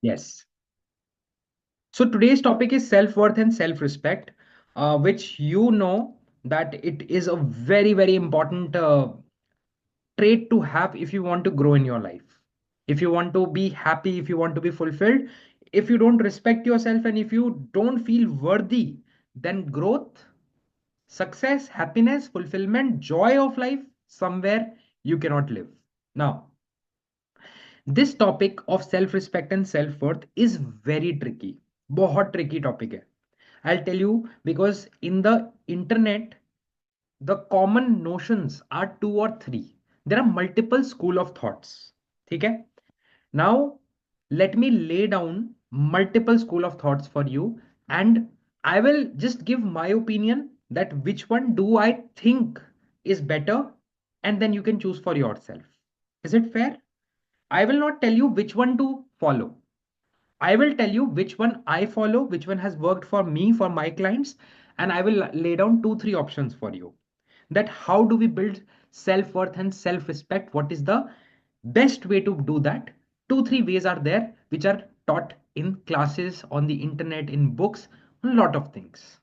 Yes. So today's topic is self-worth and self-respect, which you know that it is a very, very important trait to have if you want to grow in your life. If you want to be happy, if you want to be fulfilled, if you don't respect yourself and if you don't feel worthy, then growth, success, happiness, fulfillment, joy of life, somewhere you cannot live. Now, this topic of self respect and self worth is very tricky. बहुत tricky topic है. I'll tell you because in the internet, the common notions are two or three. There are multiple school of thoughts. ठीक है? Now, let me lay down multiple school of thoughts for you, and I will just give my opinion that which one do I think is better, and then you can choose for yourself. Is it fair? I will not tell you which one to follow. I will tell you which one I follow, which one has worked for me, for my clients, and I will lay down two, three options for you. That how do we build self worth and self respect? What is the best way to do that? Two, three ways are there which are taught in classes, on the internet, in books, a lot of things.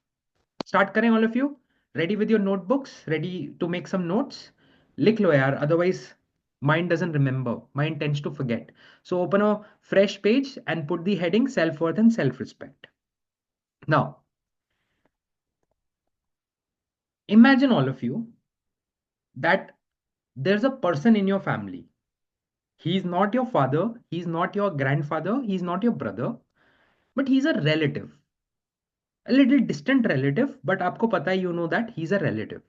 Start करें all of you. Ready with your notebooks? Ready to make some notes? लिख लो यार, otherwise mind doesn't remember. Mind tends to forget. So open a fresh page and put the heading self-worth and self-respect. Now, imagine all of you that there's a person in your family. He's not your father, he's not your grandfather, he's not your brother, but he's a relative. A little distant relative, but आपको पता है, you know that he's a relative.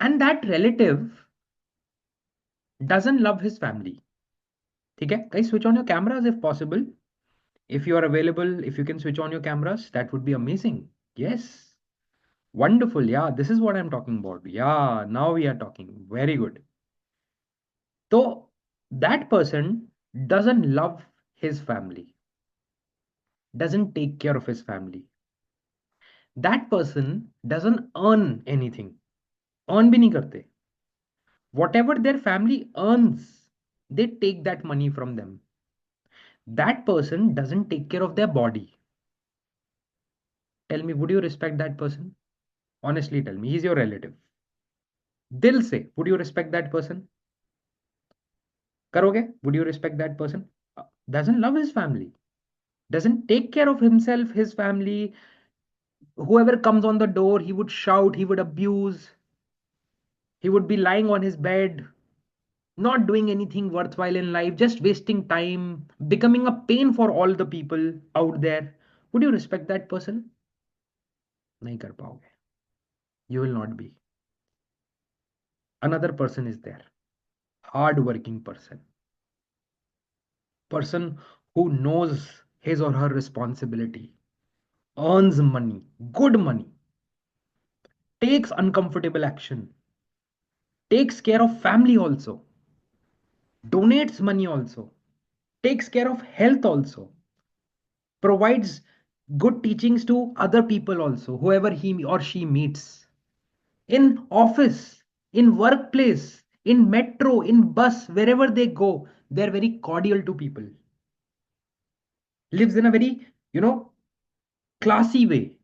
And that relative doesn't love his family. ठीक है, guys, switch on your cameras if possible. If you are available, if you can switch on your cameras, that would be amazing. Yes, wonderful. Yeah, this is what I'm talking about. Yeah, now we are talking. Very good. So that person doesn't love his family, doesn't take care of his family. That person doesn't earn anything. Earn bhi nahi karte. Whatever their family earns, they take that money from them. That person doesn't take care of their body. Tell me, would you respect that person? Honestly, tell me, he's your relative. Dil se, would you respect that person? Karoge? Would you respect that person? Doesn't love his family, doesn't take care of himself, his family. Whoever comes on the door, he would shout, he would abuse, he would be lying on his bed, not doing anything worthwhile in life, just wasting time, becoming a pain for all the people out there. Would you respect that person? नहीं कर पाओगे. You will not be. Another person is there. Hard working person who knows his or her responsibility, earns money, good money, takes uncomfortable action, takes care of family also, donates money also, takes care of health also, provides good teachings to other people also, whoever he or she meets, in office, in workplace, in metro, in bus, wherever they go, they're very cordial to people, lives in a very, classy way,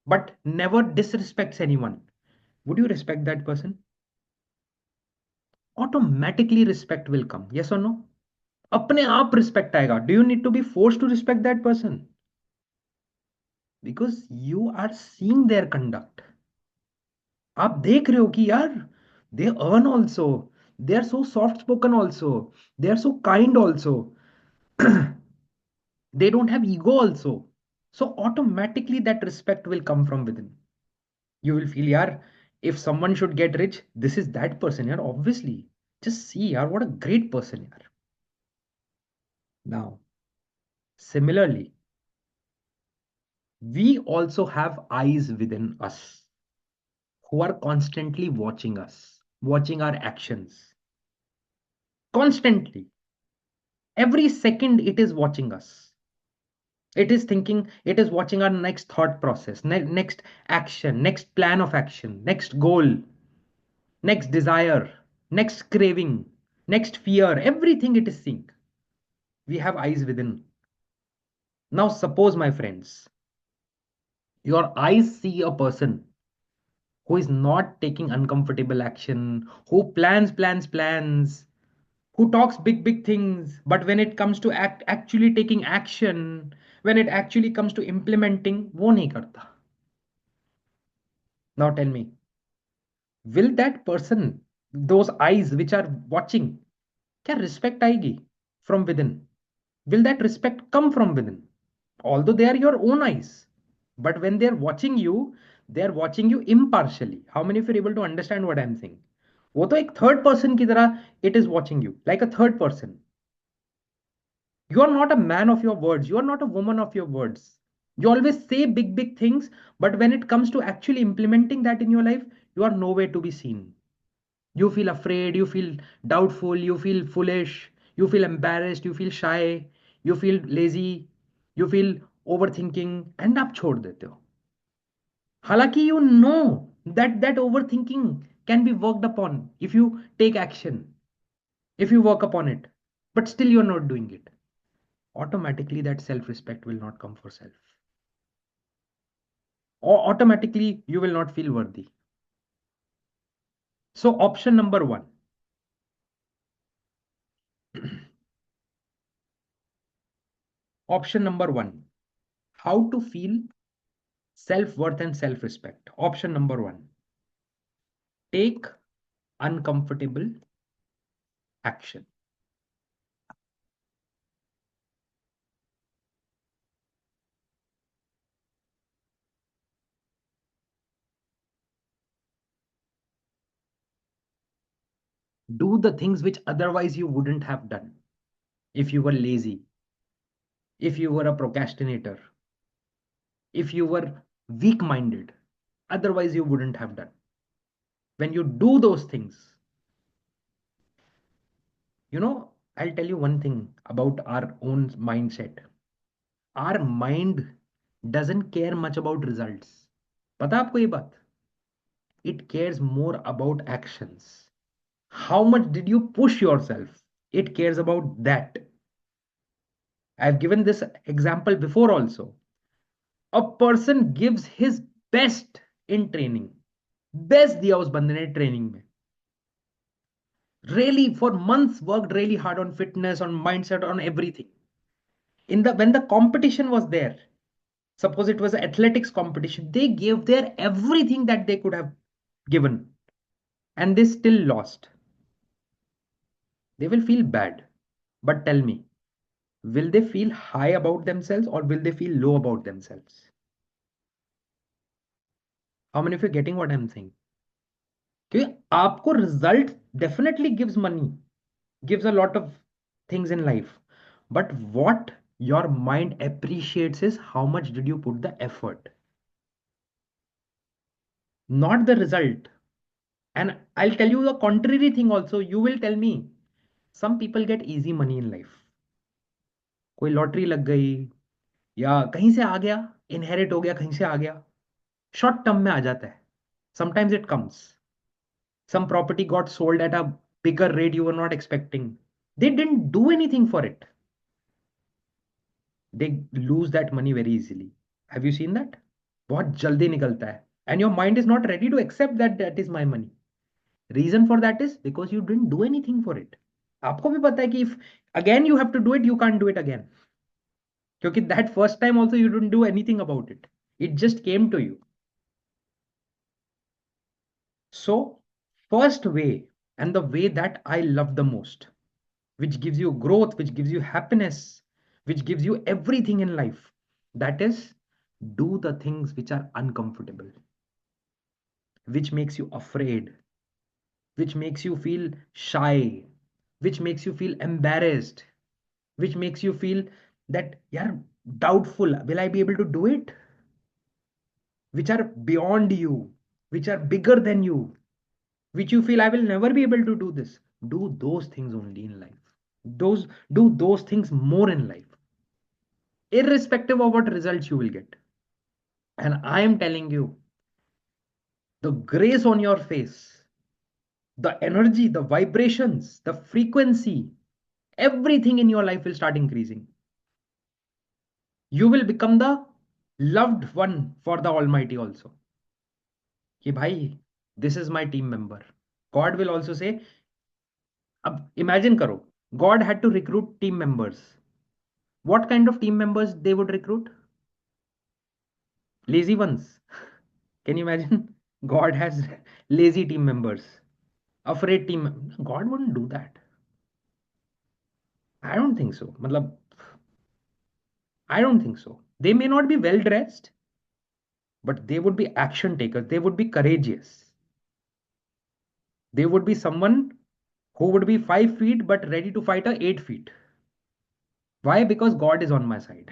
but never disrespects anyone. Would you respect that person? Automatically respect will come. Yes or no? अपने आप respect आएगा. Do you need to be forced to respect that person? Because you are seeing their conduct. आप देख रहे हो कि यार, they earn also, they are so soft spoken also, they are so kind also, they don't have ego also. So automatically that respect will come from within. You will feel, yaar, if someone should get rich, this is that person, yaar, obviously. Just see, yaar, what a great person, yaar. Now, similarly, we also have eyes within us who are constantly watching us, watching our actions. Constantly. Every second, it is watching us. It is thinking, it is watching our next thought process, next action, next plan of action, next goal, next desire, next craving, next fear, everything it is seeing. We have eyes within. Now, suppose, my friends, your eyes see a person who is not taking uncomfortable action, who plans, who talks big things, but when it comes to actually taking action, when it actually comes to implementing, वो नहीं करता. Now tell me, will that person, those eyes which are watching, क्या respect आएगी from within? Will that respect come from within? Although they are your own eyes, but when they are watching you, they are watching you impartially. How many of you are able to understand what I am saying? वो तो एक third person की तरह it is watching you like a third person. You are not a man of your words, you are not a woman of your words. You always say big things, but when it comes to actually implementing that in your life, you are nowhere to be seen. You feel afraid, you feel doubtful, you feel foolish, you feel embarrassed, you feel shy, you feel lazy, you feel overthinking, and आप छोड़ देते हो. हालांकि you know that overthinking can be worked upon if you take action, if you work upon it, but still you're not doing it. Automatically that self-respect will not come for self, or automatically you will not feel worthy. So option number one, option number one, how to feel self-worth and self-respect. Option number one, take uncomfortable action. Do the things which otherwise you wouldn't have done if you were lazy, if you were a procrastinator, if you were weak minded, otherwise you wouldn't have done. When you do those things, I'll tell you one thing about our own mindset. Our mind doesn't care much about results. पता है आपको ये बात? It cares more about actions. How much did you push yourself? It cares about that. I've given this example before also. A person gives his best in training. Best दिया उस बंदे ने training में. Really for months worked really hard on fitness, on mindset, on everything. When the competition was there, suppose it was an athletics competition, they gave their everything that they could have given, and they still lost. They will feel bad. But tell me, will they feel high about themselves or will they feel low about themselves? How many of you are getting what I'm saying? क्योंकि आपको result definitely gives money, gives a lot of things in life. But what your mind appreciates is how much did you put the effort, not the result. And I'll tell you the contrary thing also. You will tell me some people get easy money in life. कोई lottery लग गई या कहीं से आ गया, inherit हो गया, कहीं से आ गया, शॉर्ट टर्म में आ जाता है. Sometimes it comes. Some property got sold at a bigger rate you were not expecting. They didn't do anything for it. They lose that money very easily. Have you seen that? बहुत जल्दी निकलता है. And your mind is not ready to accept that that is my money. Reason for that is because you didn't do anything for it. आपको भी पता है कि if again you have to do it, you can't do it again. क्योंकि that first time also you didn't do anything about it. It just came to you. So, first way, and the way that I love the most, which gives you growth, which gives you happiness, which gives you everything in life, that is, do the things which are uncomfortable, which makes you afraid, which makes you feel shy, which makes you feel embarrassed, which makes you feel that you're doubtful, will I be able to do it? Which are beyond you, which are bigger than you, which you feel I will never be able to do this. Do those things only in life. Do those things more in life, irrespective of what results you will get. And I am telling you, the grace on your face, the energy, the vibrations, the frequency, Everything in your life will start increasing. You will become the loved one for the Almighty also. कि भाई, this is my team member. God will also say, अब imagine करो, God had to recruit team members. What kind of team members they would recruit? Lazy ones. Can you imagine? God has lazy team members, afraid team. God wouldn't do that. I don't think so. Matlab, I don't think so. They may not be well dressed, but they would be action takers. They would be courageous. They would be someone who would be 5 feet but ready to fight a 8 feet. Why? Because God is on my side.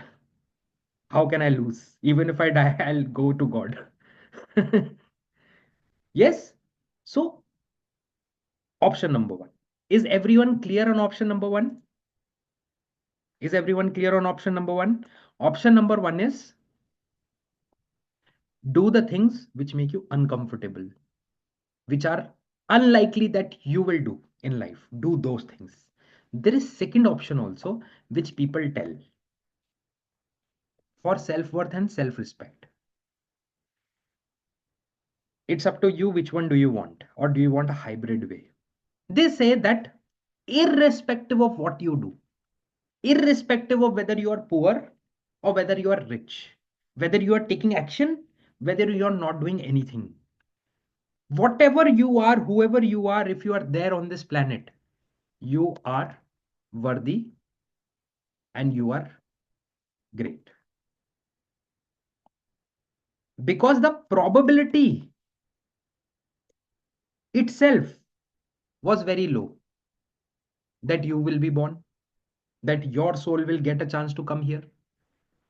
How can I lose? Even if I die, I'll go to God. Yes. So, option number one. Is everyone clear on option number one? Is everyone clear on option number one? Option number one is do the things which make you uncomfortable, which are unlikely that you will do in life. Do those things. There is second option also, which people tell for self-worth and self-respect. It's up to you which one do you want, or do you want a hybrid way? They say that irrespective of what you do, irrespective of whether you are poor or whether you are rich, whether you are taking action, whether you are not doing anything, whatever you are, whoever you are, if you are there on this planet, you are worthy and you are great. Because the probability itself was very low that you will be born, that your soul will get a chance to come here.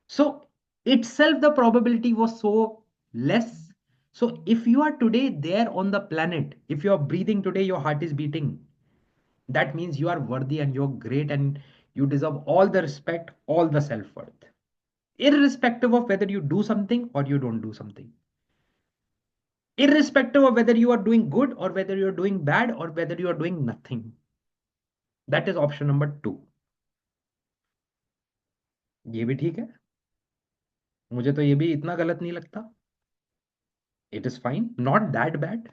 So itself the probability was so less. So if you are today there on the planet, if you are breathing today, your heart is beating, that means you are worthy and you're great and you deserve all the respect, all the self-worth, irrespective of whether you do something or you don't do something, irrespective of whether you are doing good or whether you're doing bad or whether you are doing nothing. That is option number two. ये भी ठीक है, मुझे तो ये भी इतना गलत नहीं लगता. It is fine, not that bad,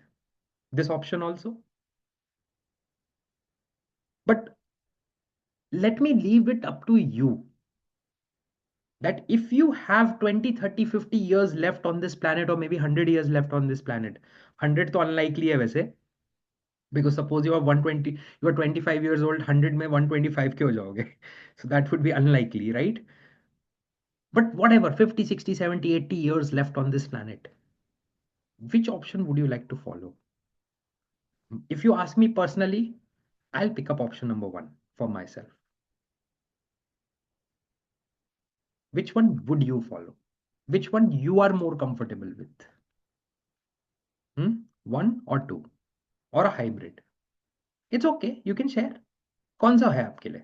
this option also. But let me leave it up to you that if you have 20, 30, 50 years left on this planet, or maybe 100 years left on this planet, 100 तो unlikely है वैसे, because suppose you are 120, you are 25 years old, 100 में 125 के हो जाओगे. So that would be unlikely, right? But whatever, 50, 60, 70, 80 years left on this planet, which option would you like to follow? If you ask me personally, I'll pick up option number one for myself. Which one would you follow? Which one you are more comfortable with? One or two, or a hybrid? It's okay, you can share. कौन सा है आपके लिए?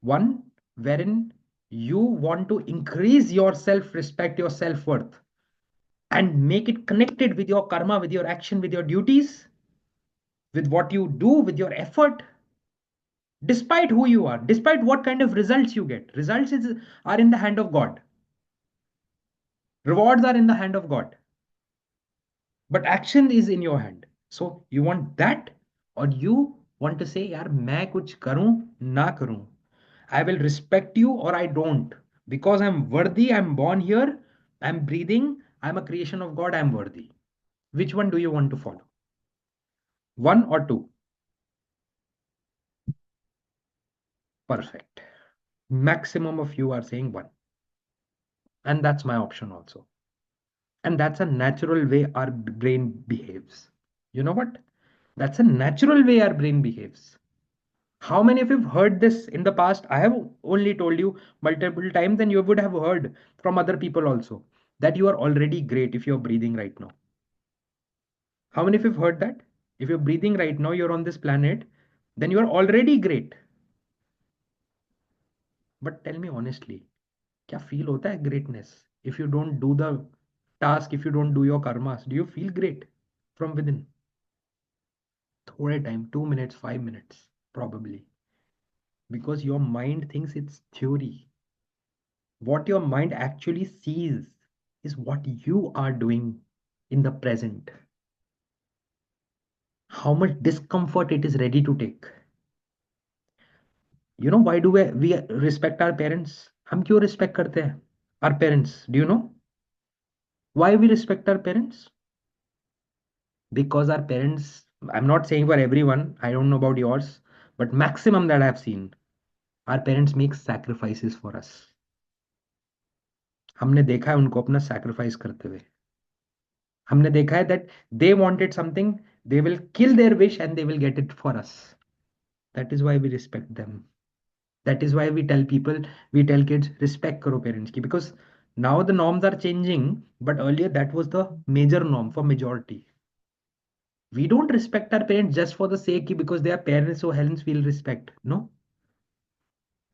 One wherein you want to increase your self-respect, your self-worth, and make it connected with your karma, with your action, with your duties, with what you do, with your effort, despite who you are, despite what kind of results you get. Are in the hand of God. Rewards are in the hand of God. But action is in your hand. So you want that, or you want to say, यार मैं कुछ करूं ना करूं, I will respect you or I don't, because I'm worthy, I'm born here, I'm breathing, I'm a creation of God, I'm worthy. Which one do you want to follow? One or two? Perfect. Maximum of you are saying one. And that's my option also. And that's a natural way our brain behaves. You know what? That's a natural way our brain behaves. How many of you have heard this in the past? I have only told you multiple times, and you would have heard from other people also that you are already great if you're breathing right now. How many of you have heard that? If you're breathing right now, you're on this planet, then you are already great. But tell me honestly, क्या feel होता है greatness? If you don't do the task, if you don't do your karmas, do you feel great from within? थोड़े time, 2 minutes, 5 minutes, probably. Because your mind thinks it's theory. What your mind actually sees is what you are doing in the present, how much discomfort it is ready to take. Why do we respect our parents? हम क्यों respect करते हैं our parents? Do you know why we respect our parents? Because our parents, I'm not saying for everyone, I don't know about yours, but maximum that I've seen, our parents make sacrifices for us. हमने देखा है उनको अपना sacrifice करते हुए. हमने देखा है that they wanted something, they will kill their wish and they will get it for us. That is why we respect them. That is why we tell people, we tell kids, respect karo parents ki, because now the norms are changing, but earlier that was the major norm for majority. We don't respect our parents just for the sake because they are parents, so hence we'll respect. No,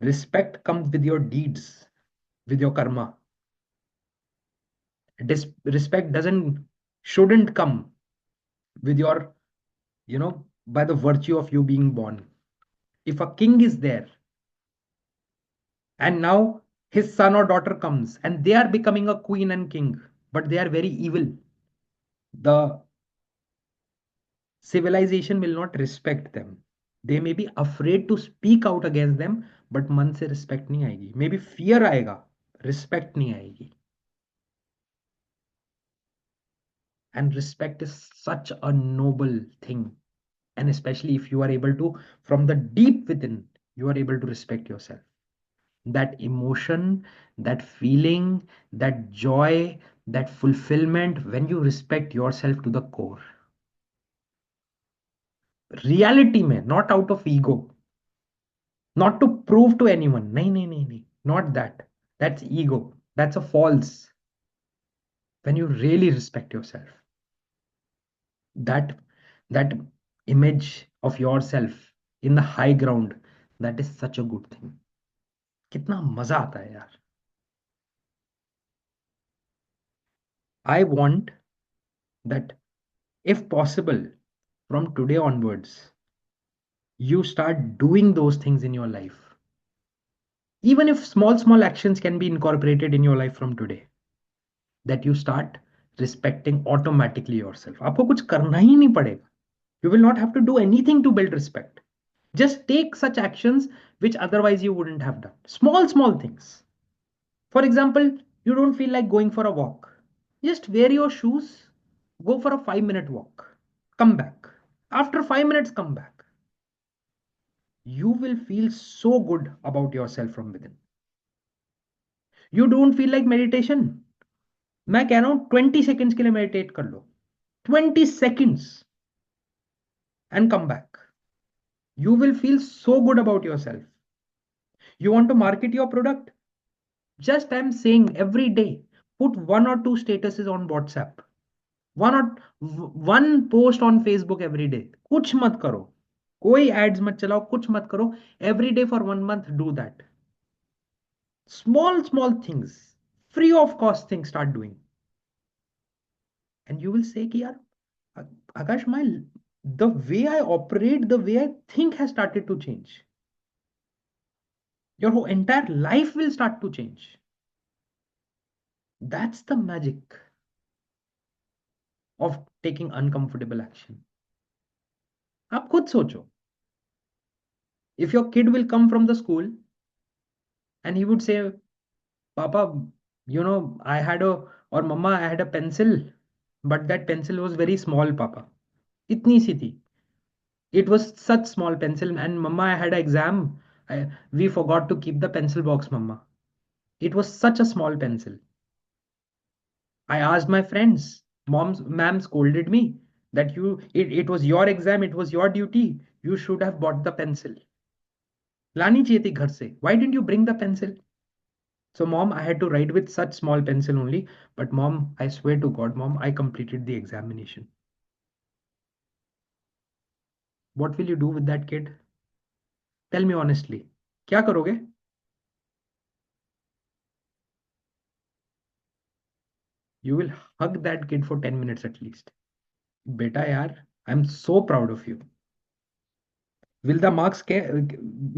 respect comes with your deeds, with your karma. Respect doesn't, shouldn't come with your, by the virtue of you being born. If a king is there and now his son or daughter comes and they are becoming a queen and king, but they are very evil, the civilization will not respect them. They may be afraid to speak out against them, but मन से respect नहीं आएगी. Maybe fear आएगा, respect नहीं आएगी. And respect is such a noble thing. And especially if you are able to, from the deep within, you are able to respect yourself. That emotion, that feeling, that joy, that fulfillment, when you respect yourself to the core. Reality में, not out of ego, not to prove to anyone. नहीं नहीं नहीं नहीं, not that. That's ego. That's a false. When you really respect yourself, that that image of yourself in the high ground, that is such a good thing. कितना मजा आता है यार. I want that, if possible, from today onwards, you start doing those things in your life. Even if small actions can be incorporated in your life from today, that you start respecting automatically yourself. आपको कुछ करना ही नहीं पड़ेगा. You will not have to do anything to build respect. Just take such actions which otherwise you wouldn't have done. Small things. For example, you don't feel like going for a walk. Just wear your shoes, go for a 5-minute walk, come back. After 5 minutes, come back. You will feel so good about yourself from within. You don't feel like meditation. मैं कह रहा हूं 20 seconds के लिए meditate कर लो. 20 seconds and come back. You will feel so good about yourself. You want to market your product? Just I'm saying every day, put 1 or 2 statuses on WhatsApp, one post on Facebook every day. कुछ मत करो, कोई ads मत चलाओ, कुछ मत करो. Every day for 1 month, do that. Small things, free of cost things, start doing, and you will say कि यार, Akash, the way I operate, the way I think has started to change. Your whole entire life will start to change. That's the magic of taking uncomfortable action. आप खुद सोचो, if your kid will come from the school and he would say, papa, I had a, or mama, I had a pencil, but that pencil was very small, papa. Itni si thi. It was such small pencil, and mama, I had an exam. We forgot to keep the pencil box, mama. It was such a small pencil. I asked my friends. Ma'am scolded me that it was your exam, it was your duty. You should have bought the pencil. लानी चाहिए थी घर से. Why didn't you bring the pencil? So, mom, I had to write with such small pencil only. But mom, I swear to God, mom, I completed the examination. What will you do with that kid? Tell me honestly. क्या करोगे? You will hug that kid for 10 minutes at least. Beta yaar, I'm so proud of you. Will the marks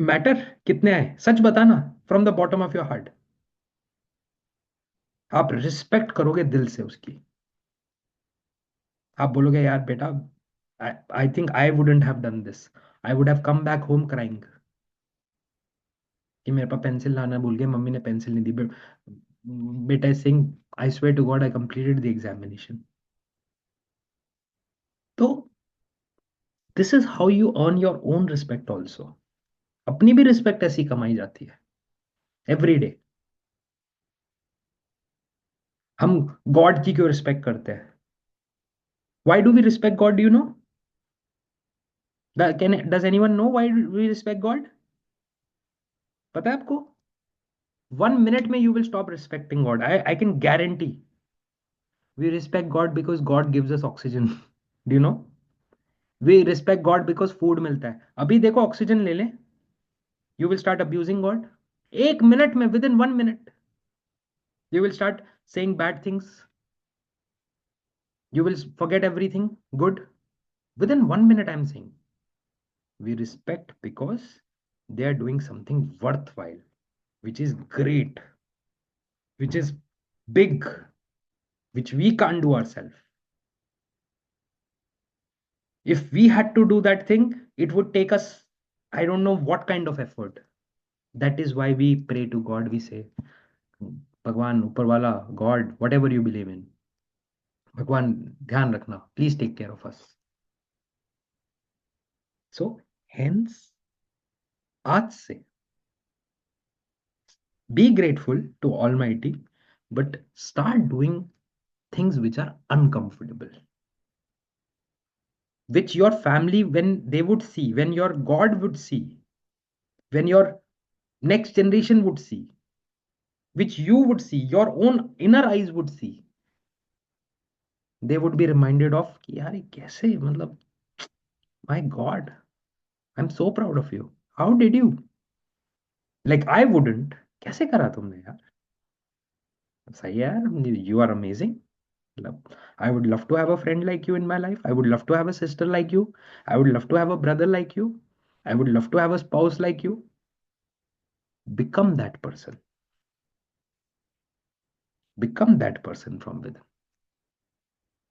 matter? कितने आए सच बताना, from the bottom of your heart. आप respect करोगे दिल से उसकी। आप बोलोगे यार बेटा, I think I wouldn't have done this, I would have come back home crying कि मेरे पास पेंसिल लाना भूल गए, मम्मी ने पेंसिल नहीं दी। बेटा Singh, I swear to God I completed the examination. तो this is how you earn your own respect also. अपनी भी रिस्पेक्ट ऐसी कमाई जाती है एवरी डे। हम गॉड की क्यों रिस्पेक्ट करते हैं? Why do we respect God, do you know? Does anyone know why we respect God? पता है आपको? 1 minute में you will stop respecting God, I can guarantee. We respect God because God gives us oxygen, do you know? We respect God because food मिलता है। अभी देखो oxygen ले लें, you will start abusing God. 1 minute में, within 1 minute, you will start saying bad things. You will forget everything good. Within 1 minute, I'm saying we respect because they are doing something worthwhile, which is great, which is big, which we can't do ourselves. If we had to do that thing, it would take us, I don't know what kind of effort. That is why we pray to God. We say, Bhagwan, Upperwala, God, whatever you believe in, Bhagwan, ध्यान रखना, please take care of us. So, hence, आज से be grateful to Almighty, but start doing things which are uncomfortable, which your family, when they would see, when your God would see, when your next generation would see, which you would see, your own inner eyes would see, they would be reminded of कि यार ये कैसे, मतलब, my God, I'm so proud of you. How did you? Like I wouldn't. कैसे करा तुमने यार? सही है यार, you are amazing. I would love to have a friend like you in my life. I would love to have a sister like you. I would love to have a brother like you. I would love to have a spouse like you. Become that person. Become that person from within.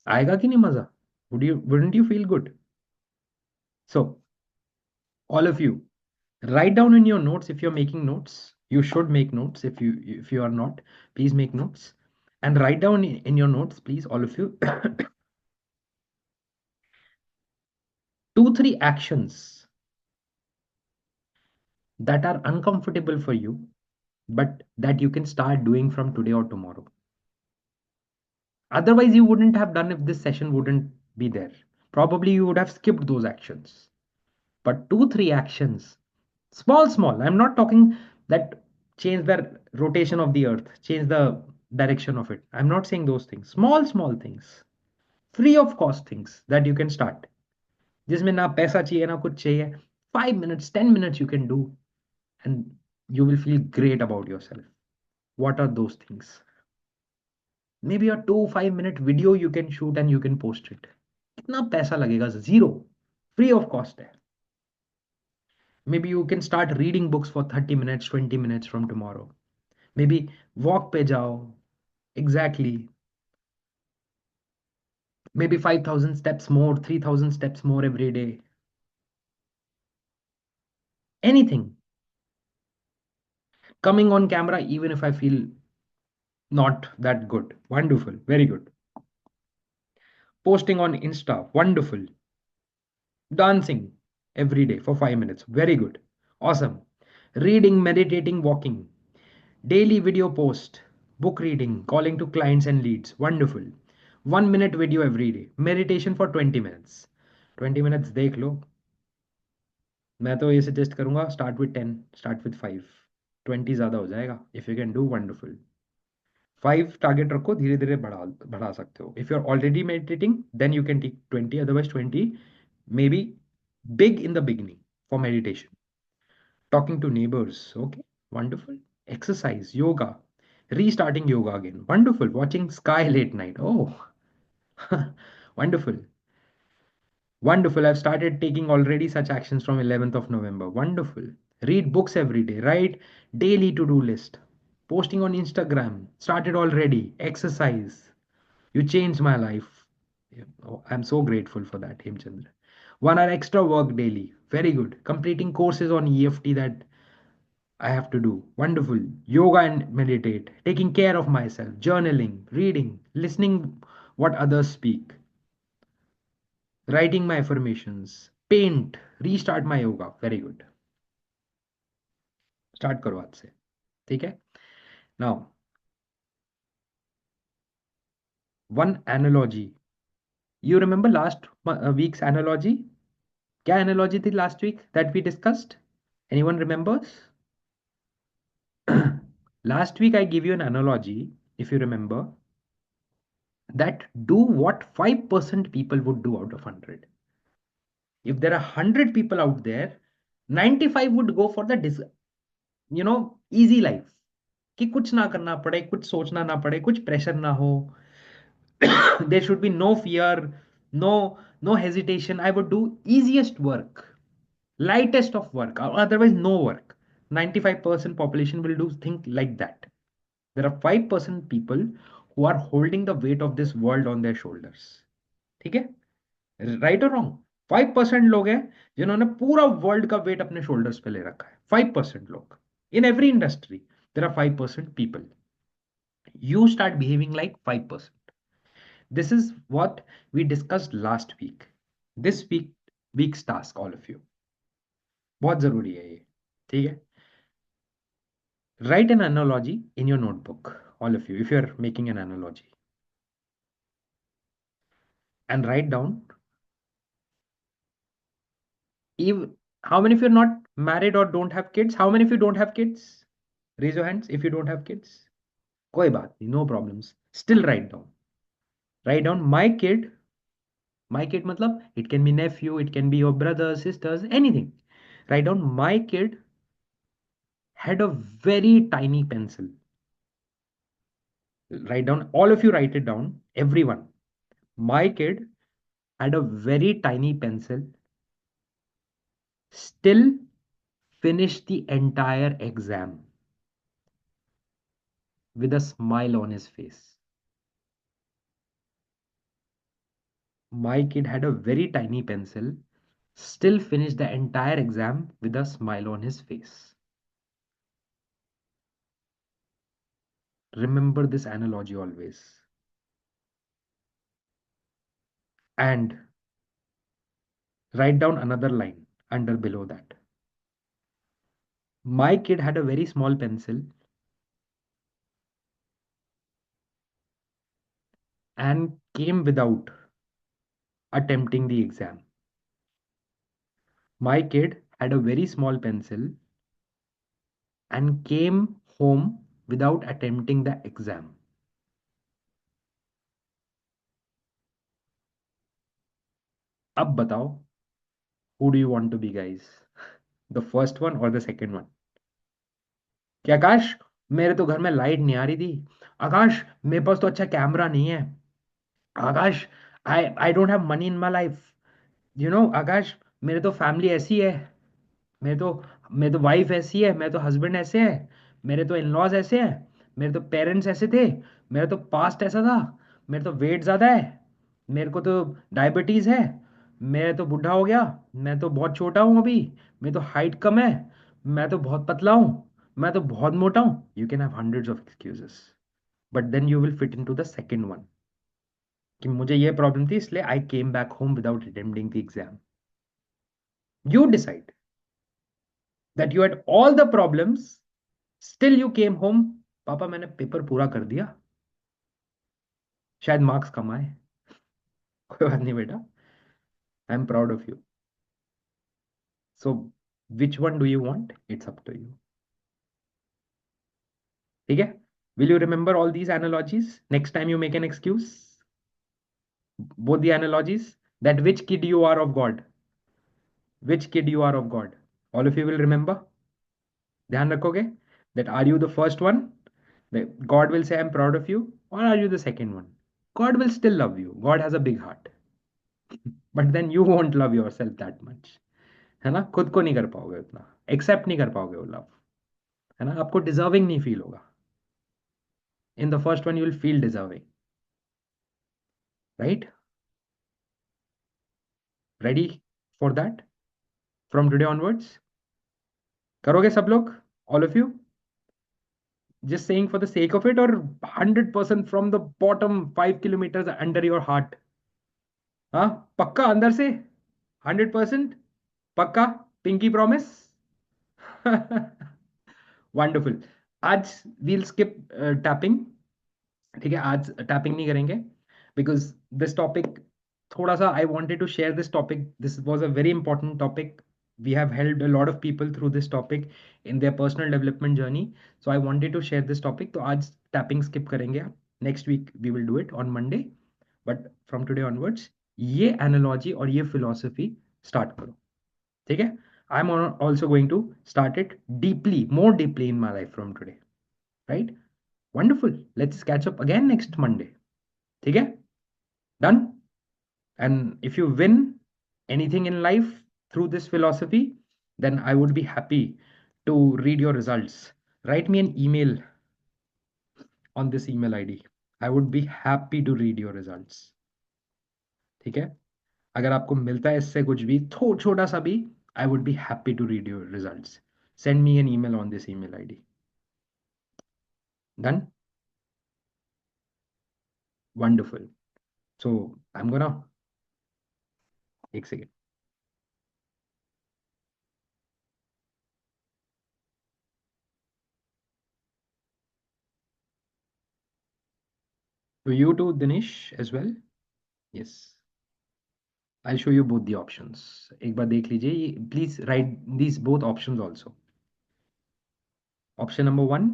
आएगा कि नहीं मजा? Wouldn't you feel good? So, all of you, write down in your notes if you're making notes. You should make notes. If you are not, please make notes. And write down in your notes, please, all of you, 2, 3 actions that are uncomfortable for you, but that you can start doing from today or tomorrow. Otherwise, you wouldn't have done if this session wouldn't be there. Probably you would have skipped those actions. But 2, 3 actions, small, small. I'm not talking that change the rotation of the earth, change the direction of it. I'm not saying those things. Small, small things, free of cost things that you can start. जिसमें ना पैसा चाहिए ना कुछ चाहिए. 5 minutes, 10 minutes you can do, and you will feel great about yourself. What are those things? Maybe a 2 5 minute video you can shoot and you can post it. कितना पैसा लगेगा? Zero. Free of cost है. Maybe you can start reading books for 30 minutes, 20 minutes from tomorrow. Maybe walk पे जाओ. Exactly. Maybe 5,000 steps more, 3,000 steps more every day. Anything. Coming on camera even if I feel not that good. Wonderful. Very good. Posting on Insta. Wonderful. Dancing every day for 5 minutes. Very good. Awesome. Reading, meditating, walking. Daily video post. Book reading. Calling to clients and leads. Wonderful. 1 minute video every day. Meditation for 20 minutes. 20 minutes देख लो. मैं तो ये suggest करूंगा, start with 10, start with 5. 20 ज़्यादा हो जाएगा. If you can do wonderful. 5 target रखो, धीरे धीरे बढ़ा बढ़ा सकते हो. If you are already meditating then you can take 20, otherwise 20 may be big in the beginning for meditation. Talking to neighbors, okay, wonderful. Exercise, yoga, restarting yoga again, wonderful. Watching sky late night, oh, wonderful. Wonderful. I've started taking already such actions from 11th of November. Wonderful. Read books every day. Write daily to-do list. Posting on Instagram. Started already. Exercise. You changed my life. Yeah. Oh, I'm so grateful for that, Hemchandra. 1 hour extra work daily. Very good. Completing courses on EFT that I have to do. Wonderful. Yoga and meditate. Taking care of myself. Journaling. Reading. Listening what others speak. Writing my affirmations. Paint. Restart my yoga. Very good. Start करो आज से. ठीक है? Now, one analogy. You remember last week's analogy? क्या analogy थी last week that we discussed? Anyone remembers? Last week I gave you an analogy, if you remember, that do what 5% people would do out of 100. If there are 100 people out there, 95 would go for the easy life. कि कुछ ना करना पड़े, कुछ सोचना ना पड़े, कुछ प्रेशर ना हो. There should be no fear, no hesitation. I would do easiest work, lightest of work, or otherwise no work. 95% population will do think like that. There are 5% people who are holding the weight of this world on their shoulders. ठीक है? Right और wrong? 5% लोग हैं जिन्होंने पूरा world का wait अपने shoulders पे ले रखा है. 5% लोग in every industry. There are 5% people. You start behaving like 5%. This is what we discussed last week. This week's task, all of you. बहुत जरूरी है ये. ठीक है? Write an analogy in your notebook, all of you, if you're making an analogy. And write down if how many of you are not married or don't have kids? How many of you don't have kids? Raise your hands if you don't have kids. कोई बात नहीं, no problems. Still write down. Write down my kid. My kid matlab it can be nephew, it can be your brothers, sisters, anything. Write down my kid had a very tiny pencil. Write down, all of you write it down, everyone. My kid had a very tiny pencil, still finished the entire exam with a smile on his face. My kid had a very tiny pencil, still finished the entire exam with a smile on his face. Remember this analogy always. And write down another line under below that. My kid had a very small pencil and came without attempting the exam. My kid had a very small pencil and came home without attempting the exam. अब बताओ, who do you want to be, guys? The first one or the second one? कि आकाश मेरे तो घर में light नहीं आ रही थी. आकाश मेरे पास तो अच्छा कैमरा नहीं है. Akash I don't have money in my life. Akash मेरे तो फैमिली ऐसी है. मेरे तो वाइफ ऐसी है. मेरे तो हस्बैंड ऐसे है. मेरे तो इन लॉज ऐसे हैं. मेरे तो पेरेंट्स ऐसे थे. मेरा तो पास्ट ऐसा था. मेरे तो वेट ज़्यादा है. मेरे को तो डायबिटीज़ है. मैं तो बूढ़ा हो गया. मैं तो बहुत छोटा हूँ अभी. मेरी तो हाइट कम है. मैं तो बहुत पतला हूँ. मैं तो बहुत मोटा हूँ. You can have hundreds of excuses, but then you will fit into the second one कि मुझे ये प्रॉब्लम थी इसलिए I came back home without attempting the exam. You decide that you had all the problems, still you came home. पापा मैंने paper पूरा कर दिया. शायद मार्क्स कम आए. कोई बात नहीं बेटा. I am proud of you. So which one do you want? It's up to you. ठीक है? Will you remember all these analogies next time you make an excuse? Both the analogies, that which kid you are of God. Which kid you are of God. All of you will remember. ध्यान रखोगे that are you the first one that God will say I'm proud of you, or are you the second one? God will still love you. God has a big heart. But then you won't love yourself that much, है ना? खुद को नहीं कर पाओगे उतना, accept नहीं कर पाओगे वो लव, है ना? आपको डिजर्विंग नहीं फील होगा। In the first one you will feel deserving, right? Ready for that from today onwards? करोगे सब लोग, all of you? Just saying for the sake of it, or 100% from the bottom 5 kilometers under your heart? हाँ, पक्का अंदर से 100%? पक्का? Pinky promise? Wonderful. आज we'll skip tapping, ठीक है? आज टैपिंग नहीं करेंगे बिकॉज दिस टॉपिक थोड़ा सा, I wanted to share this topic, this was a very important topic, we have helped a lot of people through this topic in their personal development journey, so I wanted to share this topic. तो आज tapping skip करेंगे आप, next week we will do it on Monday, but from today onwards ये analogy और ये philosophy start करो, ठीक है? I am also going to start it deeply, more deeply in my life from today, right? Wonderful, let's catch up again next Monday, ठीक है? Done? And if you win anything in life through this philosophy, then I would be happy to read your results. Write me an email on this email ID. I would be happy to read your results. ठीक है? अगर आपको मिलता है इससे कुछ भी छोटा सा भी, I would be happy to read your results. Send me an email on this email ID. Done? Wonderful. So I'm gonna, एक second. So you too, Dinesh, as well? Yes. I'll show you both the options. एक बार देख लीजिए, please write these both options also. Option number one,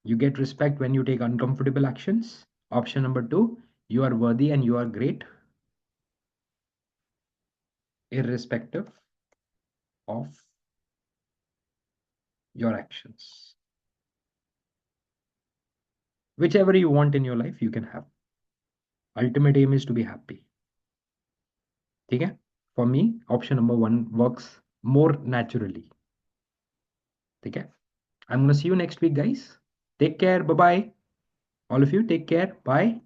you get respect when you take uncomfortable actions. Option number two, you are worthy and you are great, irrespective of your actions. Whichever you want in your life, you can have. Ultimate aim is to be happy. ठीक है? For me, option number one works more naturally. ठीक है? I'm gonna see you next week, guys. Take care. Bye bye. All of you, take care. Bye.